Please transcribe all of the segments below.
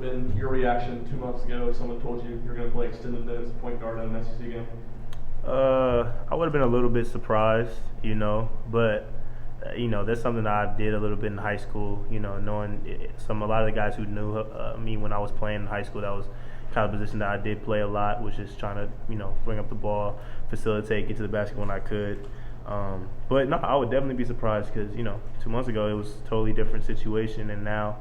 have been your reaction 2 months ago if someone told you you're going to play extended minutes point guard in an SEC game? I would have been a little bit surprised, but that's something that I did a little bit in high school. Knowing a lot of the guys who knew me when I was playing in high school, that was kind of a position that I did play a lot, was just trying to bring up the ball, facilitate, get to the basket when I could. But no, I would definitely be surprised because 2 months ago it was a totally different situation, and now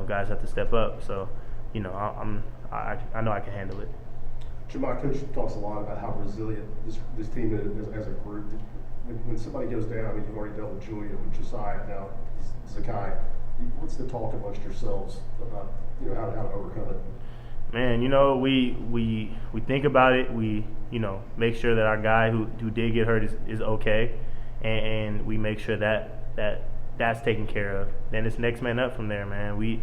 guys have to step up. So I know I can handle it. Jahmai, Coach talks a lot about how resilient this team is as a group. When somebody goes down, you've already dealt with Julia, with Josiah, now Zakai. What's the talk amongst yourselves about how to overcome it? Man, we think about it. We make sure that our guy who did get hurt is okay, and we make sure that's taken care of. Then it's next man up from there, man. We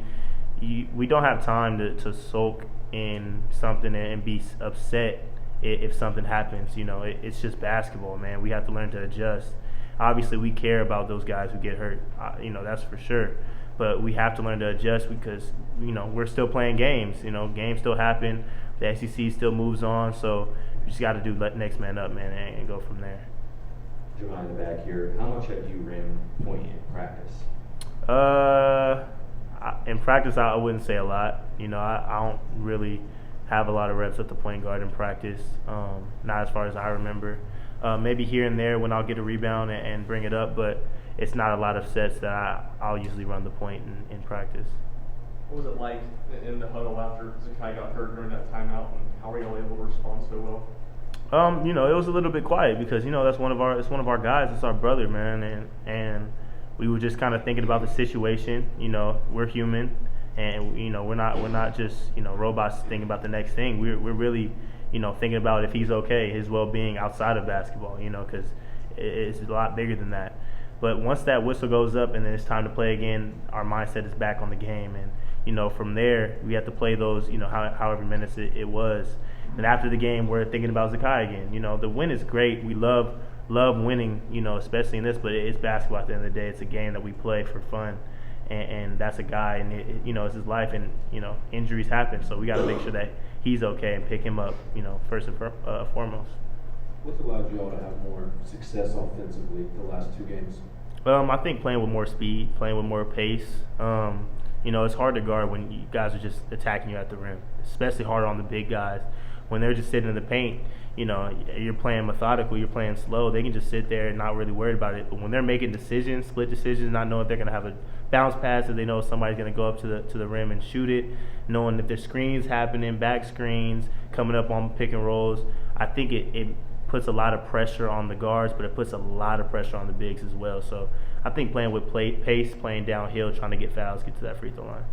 don't have time to sulk in something and be upset if something happens. It's just basketball, man. We have to learn to adjust. Obviously, we care about those guys who get hurt. That's for sure. But we have to learn to adjust because we're still playing games. Games still happen. The SEC still moves on. So you just got to do next man up, man, and go from there. Jahmai in the back here, how much have you ran point in practice? In practice, I wouldn't say a lot. I don't really have a lot of reps at the point guard in practice, not as far as I remember. Maybe here and there when I'll get a rebound and bring it up, but it's not a lot of sets that I'll usually run the point in practice. What was it like in the huddle after Zakai got hurt during that timeout, and how were y'all able to respond so well? It was a little bit quiet because that's one of our guys. It's our brother, man, and we were just kind of thinking about the situation. We're human, and we're not just robots thinking about the next thing. We're really thinking about if he's okay, his well-being outside of basketball. Because it's a lot bigger than that. But once that whistle goes up and then it's time to play again, our mindset is back on the game, and from there we have to play those however minutes it was. And after the game, we're thinking about Zakai again. The win is great. We love winning, especially in this, but it's basketball at the end of the day. It's a game that we play for fun, and that's a guy, and it's his life, and injuries happen, so we got to make sure that he's okay and pick him up, first and foremost. What's allowed you all to have more success offensively the last two games? I think playing with more speed, playing with more pace. It's hard to guard when you guys are just attacking you at the rim, especially harder on the big guys. When they're just sitting in the paint, you're playing methodical, you're playing slow. They can just sit there and not really worried about it. But when they're making decisions, split decisions, not knowing if they're going to have a bounce pass, if they know somebody's going to go up to the rim and shoot it, knowing if there's screens happening, back screens, coming up on pick and rolls, I think it puts a lot of pressure on the guards, but it puts a lot of pressure on the bigs as well. So I think playing with pace, playing downhill, trying to get fouls, get to that free throw line.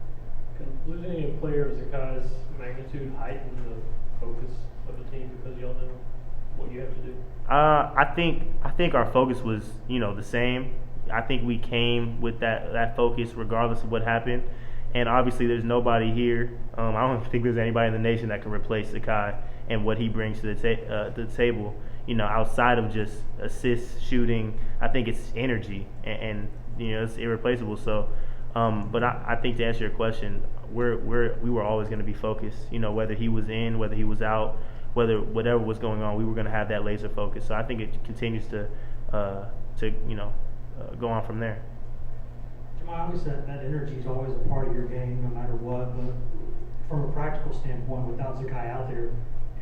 Can losing any player of Zakai's magnitude heighten the focus of the team because y'all know what you have to do? I think our focus was the same. I think we came with that focus regardless of what happened. And obviously there's nobody here. I don't think there's anybody in the nation that can replace Zakai and what he brings to the table. Outside of just assists, shooting, I think it's energy and it's irreplaceable. So, but I think to answer your question, we were always going to be focused. Whether he was in, whether he was out, whatever was going on, we were going to have that laser focus. So I think it continues to go on from there. Jahmai, obviously that energy is always a part of your game, no matter what. But from a practical standpoint, without Zakai out there,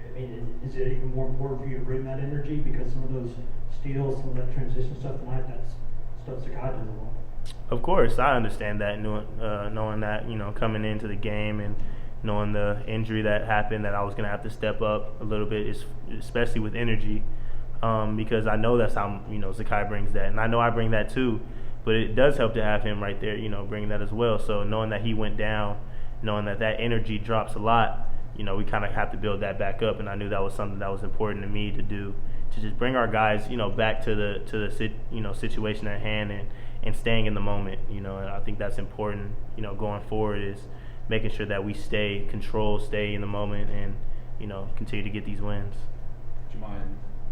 I mean, is it even more important for you to bring that energy because some of those steals, some of that transition stuff tonight, that's stuff Zakai does a lot. Of course, I understand that, knowing that, coming into the game and knowing the injury that happened, that I was going to have to step up a little bit, especially with energy, because I know that's how, Zakai brings that. And I know I bring that too, but it does help to have him right there, bringing that as well. So knowing that he went down, knowing that energy drops a lot, we kind of have to build that back up. And I knew that was something that was important to me to do, to just bring our guys, back to the situation at hand and staying in the moment, and I think that's important, going forward, is making sure that we stay controlled, stay in the moment, and, continue to get these wins. Jahmai,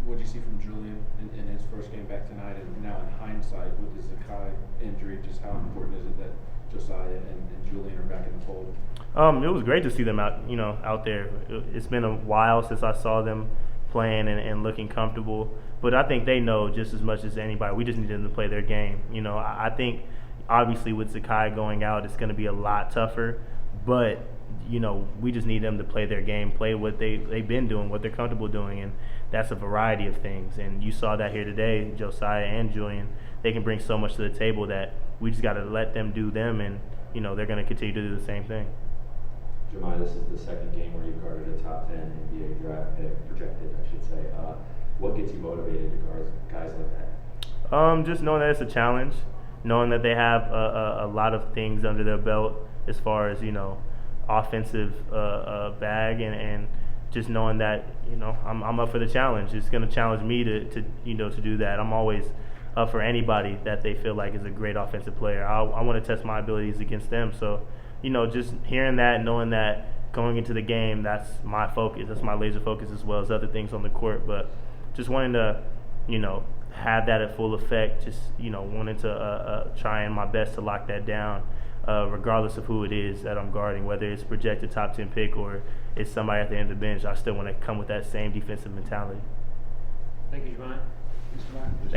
what did you see from Julian in his first game back tonight, and now in hindsight with the Zakai injury, just how important is it that Josiah and Julian are back in the fold? It was great to see them out there. It's been a while since I saw them playing and looking comfortable. But I think they know just as much as anybody. We just need them to play their game. I think obviously with Zakai going out, it's going to be a lot tougher. But we just need them to play their game, play what they've been doing, what they're comfortable doing, and that's a variety of things. And you saw that here today, Josiah and Julian. They can bring so much to the table that we just got to let them do them, and they're going to continue to do the same thing. Jahmai, this is the second game where you guarded a top 10 NBA draft pick, projected, I should say. What gets you motivated to guard guys like that? Just knowing that it's a challenge, knowing that they have a lot of things under their belt as far as offensive bag, and just knowing that I'm up for the challenge. It's going to challenge me to do that. I'm always up for anybody that they feel like is a great offensive player. I want to test my abilities against them. So just hearing that, knowing that going into the game, that's my focus. That's my laser focus as well as other things on the court. But just wanting to have that at full effect. Just wanting to trying my best to lock that down. Regardless of who it is that I'm guarding, whether it's projected top 10 pick or it's somebody at the end of the bench, I still want to come with that same defensive mentality. Thank you, Jahmai. Thank you.